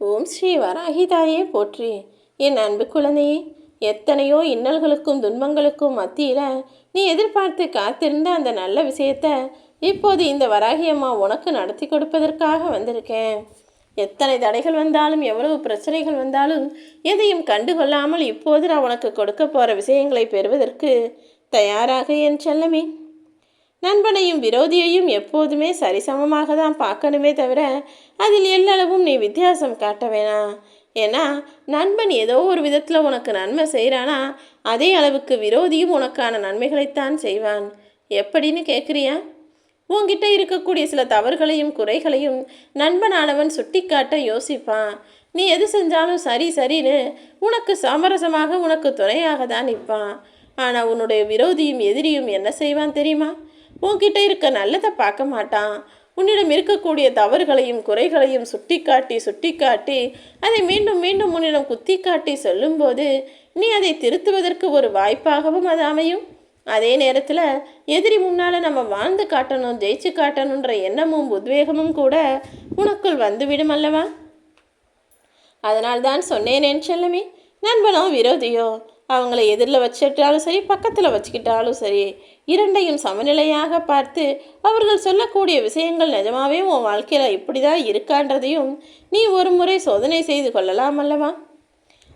ஓம் ஸ்ரீ வராகிதாயே போற்றி. என் அன்பு குழந்தையே, எத்தனையோ இன்னல்களுக்கும் துன்பங்களுக்கும் மத்தியில் நீ எதிர்பார்த்து காத்திருந்த அந்த நல்ல விஷயத்த இப்போது இந்த வராகி அம்மா உனக்கு நடத்தி கொடுப்பதற்காக வந்திருக்கேன். எத்தனை தடைகள் வந்தாலும், எவ்வளவு பிரச்சனைகள் வந்தாலும் எதையும் கண்டுகொள்ளாமல் இப்போது நான் உனக்கு கொடுக்க போகிற விஷயங்களை பெறுவதற்கு தயாராக என் செல்லமே. நண்பனையும் விரோதியையும் எப்போதுமே சரிசமமாக தான் பார்க்கணுமே தவிர அதில் எல்லளவும் நீ வித்தியாசம் காட்ட வேணாம். ஏன்னா நண்பன் ஏதோ ஒரு விதத்தில் உனக்கு நன்மை செய்கிறானா அதே அளவுக்கு விரோதியும் உனக்கான நன்மைகளைத்தான் செய்வான். எப்படின்னு கேட்குறியா? உன்கிட்ட இருக்கக்கூடிய சில தவறுகளையும் குறைகளையும் நண்பனானவன் சுட்டி காட்ட யோசிப்பான். நீ எது செஞ்சாலும் சரி சரின்னு உனக்கு சமரசமாக உனக்கு துணையாக தான் நிற்பான். ஆனால் உன்னுடைய விரோதியும் எதிரியும் என்ன செய்வான் தெரியுமா? உன்கிட்ட இருக்க நல்லதை பார்க்க மாட்டான். உன்னிடம் இருக்கக்கூடிய தவறுகளையும் குறைகளையும் சுட்டி காட்டி அதை மீண்டும் மீண்டும் உன்னிடம் குத்தி காட்டி சொல்லும்போது நீ அதை திருத்துவதற்கு ஒரு வாய்ப்பாகவும் அது அமையும். அதே நேரத்தில் எதிரி முன்னால் நம்ம வாழ்ந்து காட்டணும், ஜெயிச்சு காட்டணுன்ற எண்ணமும் உத்வேகமும் கூட உனக்குள் வந்துவிடும் அல்லவா? அதனால்தான் சொன்னேனேன் செல்லமே, நண்பனோ விரோதியோ அவங்கள எதிரில் வச்சுட்டாலும் சரி, பக்கத்தில் வச்சுக்கிட்டாலும் சரி, இரண்டையும் சமநிலையாக பார்த்து அவர்கள் சொல்லக்கூடிய விஷயங்கள் நிஜமாவே உன் வாழ்க்கையில் இப்படி தான் இருக்கான்றதையும் நீ ஒரு முறை சோதனை செய்து கொள்ளலாம் அல்லவா?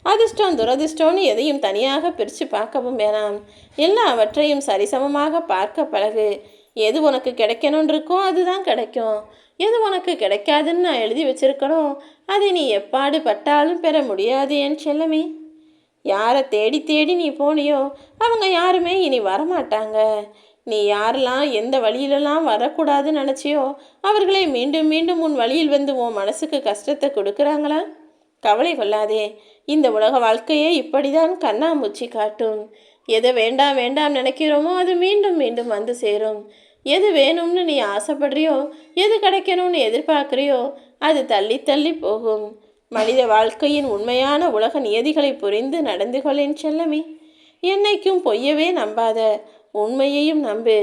அதிர்ஷ்டம் துரதிர்ஷ்டம்னு எதையும் தனியாக பிரித்து பார்க்கவும் வேணாம். எல்லாவற்றையும் சரிசமமாக பார்க்க பழகு. எது உனக்கு கிடைக்கணும்னு இருக்கோ அதுதான் கிடைக்கும். எது உனக்கு கிடைக்காதுன்னு நான் எழுதி வச்சிருக்கணும் அதை நீ எப்பாடு பட்டாலும் பெற முடியாது என் செல்லமே. யாரை தேடி தேடி நீ போனியோ அவங்க யாருமே இனி வரமாட்டாங்க. நீ யாரெல்லாம் எந்த வழியிலெல்லாம் வரக்கூடாதுன்னு நினச்சியோ அவர்களை மீண்டும் மீண்டும் உன் வழியில் வந்து உன் மனசுக்கு கஷ்டத்தை கொடுக்குறாங்களா? கவலை கொள்ளாதே. இந்த உலக வாழ்க்கையே இப்படிதான் கண்ணாமூச்சி காட்டும். எதை வேண்டாம் வேண்டாம் நினைக்கிறோமோ அது மீண்டும் மீண்டும் வந்து சேரும். எது வேணும்னு நீ ஆசைப்படுறியோ, எது கிடைக்கணும்னு எதிர்பார்க்குறியோ அது தள்ளி தள்ளி போகும். மனித வாழ்க்கையின் உண்மையான உலக நியதிகளை புரிந்து நடந்து கொள்ளின் செல்லமே. என்னைக்கும் பொய்யவே நம்பாத, உண்மையையும் நம்பு.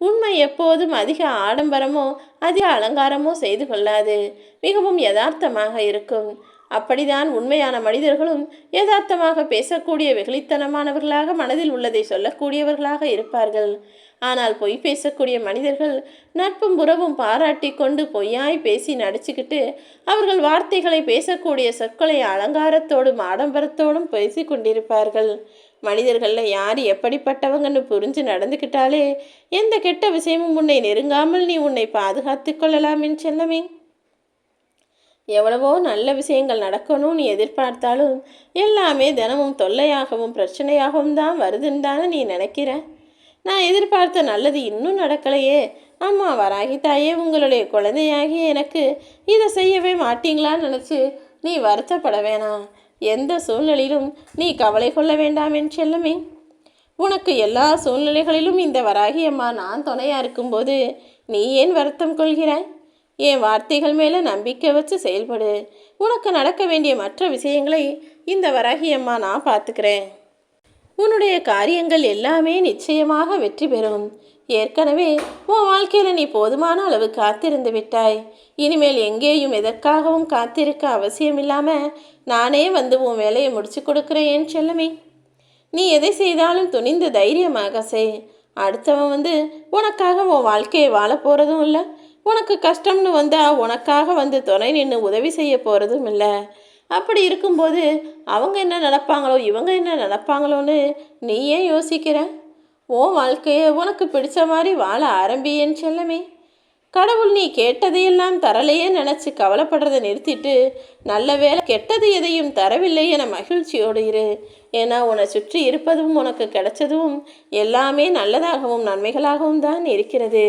உண்மை எப்போதும் அதிக ஆடம்பரமோ அதிக அலங்காரமோ செய்து கொள்ளாது, மிகவும் யதார்த்தமாக இருக்கும். அப்படிதான் உண்மையான மனிதர்களும் யதார்த்தமாக பேசக்கூடிய வெகுளித்தனமானவர்களாக மனதில் உள்ளதை சொல்லக்கூடியவர்களாக இருப்பார்கள். ஆனால் பொய் பேசக்கூடிய மனிதர்கள் நட்பும் உறவும் பாராட்டி கொண்டு பொய்யாய் பேசி நடிச்சுக்கிட்டு அவர்கள் வார்த்தைகளை பேசக்கூடிய சொற்களை அலங்காரத்தோடும் ஆடம்பரத்தோடும் பேசி கொண்டிருப்பார்கள். மனிதர்களில் யார் எப்படிப்பட்டவங்கன்னு புரிஞ்சு நடந்துக்கிட்டாலே எந்த கெட்ட விஷயமும் உன்னை நெருங்காமல் நீ உன்னை பாதுகாத்து கொள்ளலாம் என் செல்லமே. எவ்வளவோ நல்ல விஷயங்கள் நடக்கணும்னு நீ எதிர்பார்த்தாலும் எல்லாமே தினமும் தொல்லையாகவும் பிரச்சனையாகவும் தான் வருதுன்னு தானே நீ நினைக்கிற. நான் எதிர்பார்த்த நல்லது இன்னும் நடக்கலையே. அம்மா வராகி தாயே, உங்களுடைய குழந்தையாகி எனக்கு இதை செய்யவே மாட்டீங்களான்னு நினச்சி நீ வருத்தப்பட வேணாம். எந்த சூழ்நிலையிலும் நீ கவலை கொள்ள வேண்டாம் என் செல்லமே. உனக்கு எல்லா சூழ்நிலைகளிலும் இந்த வராகி அம்மா நான் துணையாக இருக்கும்போது நீ ஏன் வருத்தம் கொள்கிறாய்? என் வார்த்தைகள் மேலே நம்பிக்கை வச்சு செயல்படு. உனக்கு நடக்க வேண்டிய மற்ற விஷயங்களை இந்த வராகி அம்மா நான் பார்த்துக்கிறேன். உன்னுடைய காரியங்கள் எல்லாமே நிச்சயமாக வெற்றி பெறும். ஏற்கனவே உன் வாழ்க்கையில் நீ போதுமான அளவு காத்திருந்து விட்டாய். இனிமேல் எங்கேயும் எதற்காகவும் காத்திருக்க அவசியம் இல்லாமல் நானே வந்து உன் வேலையை முடிச்சு கொடுக்குறேன் செல்லமே. நீ எதை செய்தாலும் துணிந்து தைரியமாக செய். அடுத்தவன் வந்து உனக்காக உன் வாழ்க்கையை வாழ போகிறதும் இல்லை, உனக்கு கஷ்டம்னு வந்தால் உனக்காக வந்து துணை நின்று உதவி செய்ய போகிறதும் இல்லை. அப்படி இருக்கும்போது அவங்க என்ன நினைப்பாங்களோ இவங்க என்ன நினைப்பாங்களோன்னு நீ ஏன் யோசிக்கிற? உன் வாழ்க்கையை உனக்கு பிடிச்ச மாதிரி வாழ ஆரம்பியேன்னு செல்லமே. கடவுள் நீ கேட்டதையெல்லாம் தரலையே நினச்சி கவலைப்படுறதை நிறுத்திட்டு நல்ல வேலை கெட்டது எதையும் தரவில்லை என மகிழ்ச்சியோடு இரு. ஏன்னா உன்னை சுற்றி இருப்பதும் உனக்கு கிடைச்சதும் எல்லாமே நல்லதாகவும் நன்மைகளாகவும் தான் இருக்கிறது.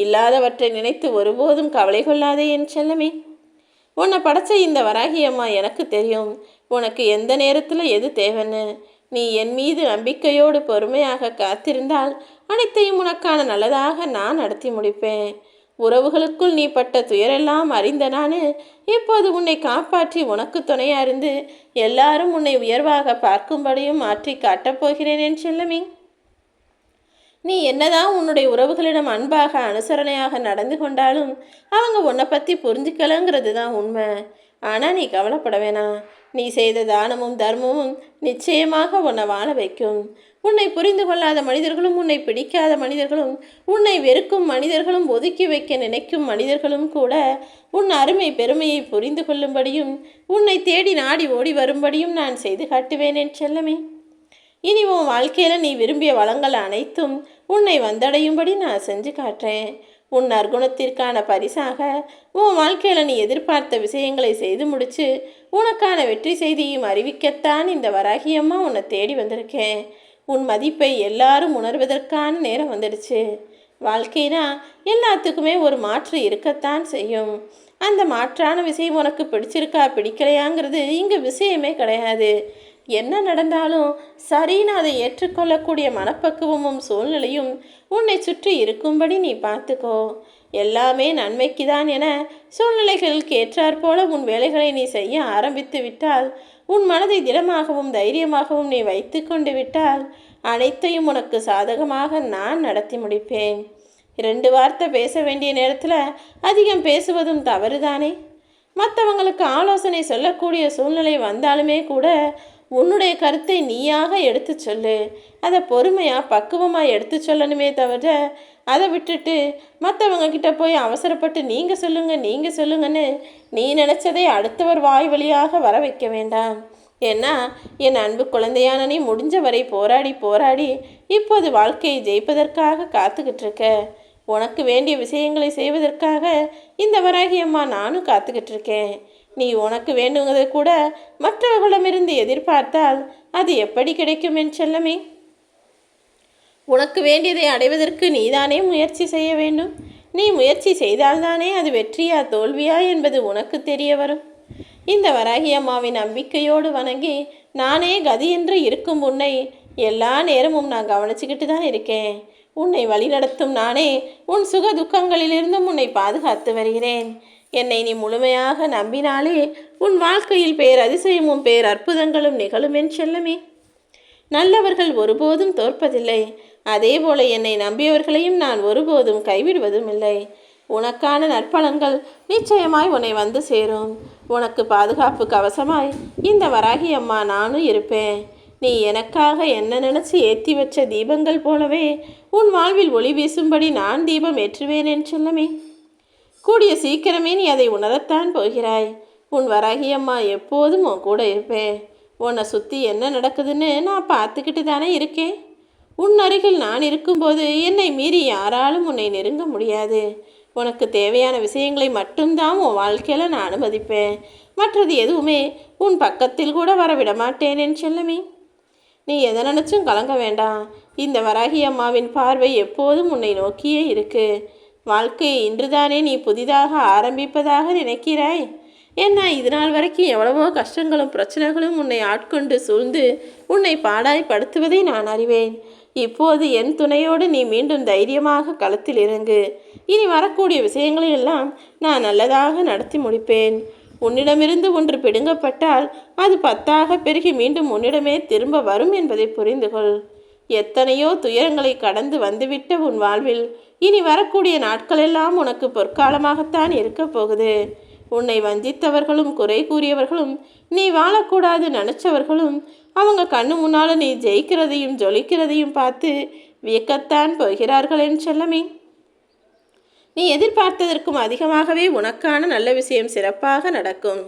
இல்லாதவற்றை நினைத்து ஒருபோதும் கவலை கொள்ளாதே என் செல்லமே. உன்னை படைச்ச இந்த வராகி அம்மா எனக்கு தெரியும் உனக்கு எந்த நேரத்தில் எது தேவைன்னு. நீ என் மீது நம்பிக்கையோடு பொறுமையாக காத்திருந்தால் அனைத்தையும் உனக்கான நல்லதாக நான் நடத்தி முடிப்பேன். உறவுகளுக்குள் நீ பட்ட துயரெல்லாம் அறிந்த நான் இப்போது உன்னை காப்பாற்றி உனக்கு துணையாக இருந்து எல்லாரும் உன்னை உயர்வாக பார்க்கும்படியும் மாற்றி காட்டப் போகிறேன் என் செல்லமே. நீ என்னதான் உன்னுடைய உறவுகளிடம் அன்பாக அனுசரணையாக நடந்து கொண்டாலும் அவங்க உன்னை பற்றி புரிஞ்சுக்கலங்கிறது தான் உண்மை. ஆனால் நீ கவலைப்பட வேணாம். நீ செய்த தானமும் தர்மமும் நிச்சயமாக உன்னை வாழ வைக்கும். உன்னை புரிந்து கொள்ளாத மனிதர்களும், உன்னை பிடிக்காத மனிதர்களும், உன்னை வெறுக்கும் மனிதர்களும், ஒதுக்கி வைக்க நினைக்கும் மனிதர்களும் கூட உன் அருமை பெருமையை புரிந்து கொள்ளும்படியும் உன்னை தேடி நாடி ஓடி வரும்படியும் நான் செய்து காட்டுவேன் என் செல்லமே. இனி உன் வாழ்க்கையில் நீ விரும்பிய வளங்கள் அனைத்தும் உன்னை வந்தடையும்படி நான் செஞ்சு காட்டுறேன். உன் நற்குணத்திற்கான பரிசாக உன் வாழ்க்கையில் நீ எதிர்பார்த்த விஷயங்களை செய்து முடித்து உனக்கான வெற்றி செய்தியும் அறிவிக்கத்தான் இந்த வராகியம்மா உன்னை தேடி வந்திருக்கேன். உன் மதிப்பை எல்லாரும் உணர்வதற்கான நேரம் வந்துடுச்சு. வாழ்க்கைனா எல்லாத்துக்குமே ஒரு மாற்று இருக்கத்தான் செய்யும். அந்த மாற்றான விஷயம் உனக்கு பிடிச்சிருக்கா பிடிக்கலையாங்கிறது இங்கே விஷயமே கிடையாது. என்ன நடந்தாலும் சரின்னு அதை ஏற்றுக்கொள்ளக்கூடிய மனப்பக்குவமும் சூழ்நிலையும் உன்னை சுற்றி இருக்கும்படி நீ பார்த்துக்கோ. எல்லாமே நன்மைக்கு தான் என சூழ்நிலைகளுக்கு ஏற்றாற்போல உன் வேலைகளை நீ செய்ய ஆரம்பித்து விட்டால், உன் மனதை திடமாகவும் தைரியமாகவும் நீ வைத்து கொண்டு விட்டால் அனைத்தையும் உனக்கு சாதகமாக நான் நடத்தி முடிப்பேன். 2 வார்த்தை பேச வேண்டிய நேரத்தில் அதிகம் பேசுவதும் தவறுதானே? மற்றவங்களுக்கு ஆலோசனை சொல்லக்கூடிய சூழ்நிலை வந்தாலுமே கூட உன்னுடைய கருத்தை நீயாக எடுத்து சொல்லு. அதை பொறுமையாக பக்குவமாக எடுத்து சொல்லணுமே தவிர அதை விட்டுட்டு மற்றவங்க கிட்ட போய் அவசரப்பட்டு நீங்கள் சொல்லுங்கன்னு நீ நினச்சதை அடுத்தவர் வாய் வழியாக வர வைக்க வேண்டாம். ஏன்னா என் அன்பு குழந்தையான நீ முடிஞ்ச வரை போராடி இப்போது வாழ்க்கையை ஜெயிப்பதற்காக காத்துக்கிட்டு இருக்க. உனக்கு வேண்டிய விஷயங்களை செய்வதற்காக இந்த வராகி அம்மா நானும் காத்துக்கிட்டு இருக்கேன். நீ உனக்கு வேண்டுங்கிறத கூட மற்றவர்களிடமிருந்து எதிர்பார்த்தால் அது எப்படி கிடைக்கும் என் செல்லமே? உனக்கு வேண்டியதை அடைவதற்கு நீதானே முயற்சி செய்ய வேண்டும். நீ முயற்சி செய்தால்தானே அது வெற்றியா தோல்வியா என்பது உனக்கு தெரிய வரும். இந்த வராகி அம்மாவின் நம்பிக்கையோடு வணங்கி நானே கதி என்று இருக்கும் உன்னை எல்லா நேரமும் நான் கவனிச்சுக்கிட்டு தான் இருக்கேன். உன்னை வழிநடத்தும் நானே உன் சுக துக்கங்களிலிருந்தும் உன்னை பாதுகாத்து வருகிறேன். என்னை நீ முழுமையாக நம்பினாலே உன் வாழ்க்கையில் பேரதிசயமும் பேரற்புதங்களும் நிகழும் என் செல்லமே. நல்லவர்கள் ஒருபோதும் தோற்பதில்லை. அதேபோல என்னை நம்பியவர்களையும் நான் ஒருபோதும் கைவிடுவதும் இல்லை. உனக்கான நற்பலன்கள் நிச்சயமாய் உன்னை வந்து சேரும். உனக்கு பாதுகாப்பு கவசமாய் இந்த வராகி அம்மா நானும் இருப்பேன். நீ எனக்காக என்ன நினச்சி ஏற்றி வச்ச தீபங்கள் போலவே உன் வாழ்வில் ஒளி வீசும்படி நான் தீபம் ஏற்றுவேன் என் செல்லமே. கூடிய சீக்கிரமே நீ அதை உணரத்தான் போகிறாய். உன் வராகி அம்மா எப்போதும் உன் கூட இருப்பேன். உன்னை சுற்றி என்ன நடக்குதுன்னு நான் பார்த்துக்கிட்டு தானே இருக்கேன். உன் அருகில் நான் இருக்கும்போது என்னை மீறி யாராலும் உன்னை நெருங்க முடியாது. உனக்கு தேவையான விஷயங்களை மட்டும்தான் உன் வாழ்க்கையில் நான் அனுமதிப்பேன். மற்றது எதுவுமே உன் பக்கத்தில் கூட வர விட மாட்டேன் என் செல்லமே. நீ எதை நினச்சும் கலங்க வேண்டாம். இந்த வராகி அம்மாவின் பார்வை எப்போதும் உன்னை நோக்கியே இருக்கு. வாழ்க்கையை இன்றுதானே நீ புதிதாக ஆரம்பிப்பதாக நினைக்கிறாய். ஏன்னா இதனால் வரைக்கும் எவ்வளவோ கஷ்டங்களும் பிரச்சனைகளும் உன்னை ஆட்கொண்டு சூழ்ந்து உன்னை பாடாய்படுத்துவதை நான் அறிவேன். இப்போது என் துணையோடு நீ மீண்டும் தைரியமாக களத்தில் இறங்கு. இனி வரக்கூடிய விஷயங்களெல்லாம் நான் நல்லதாக நடத்தி முடிப்பேன். உன்னிடமிருந்து ஒன்று பிடுங்கப்பட்டால் அது 10ஆக பெருகி மீண்டும் உன்னிடமே திரும்ப வரும் என்பதை புரிந்து கொள். எத்தனையோ துயரங்களை கடந்து வந்துவிட்ட உன் வாழ்வில் இனி வரக்கூடிய நாட்களெல்லாம் உனக்கு பொற்காலமாகத்தான் இருக்க போகுது. உன்னை வஞ்சித்தவர்களும் குறை கூறியவர்களும் நீ வாழக்கூடாது நினச்சவர்களும் அவங்க கண்ணு முன்னால் நீ ஜெயிக்கிறதையும் ஜொலிக்கிறதையும் பார்த்து வியக்கத்தான் போகிறார்கள் என் செல்லமே. நீ எதிர்பார்த்ததற்கும் அதிகமாகவே உனக்கான நல்ல விஷயம் சிறப்பாக நடக்கும்.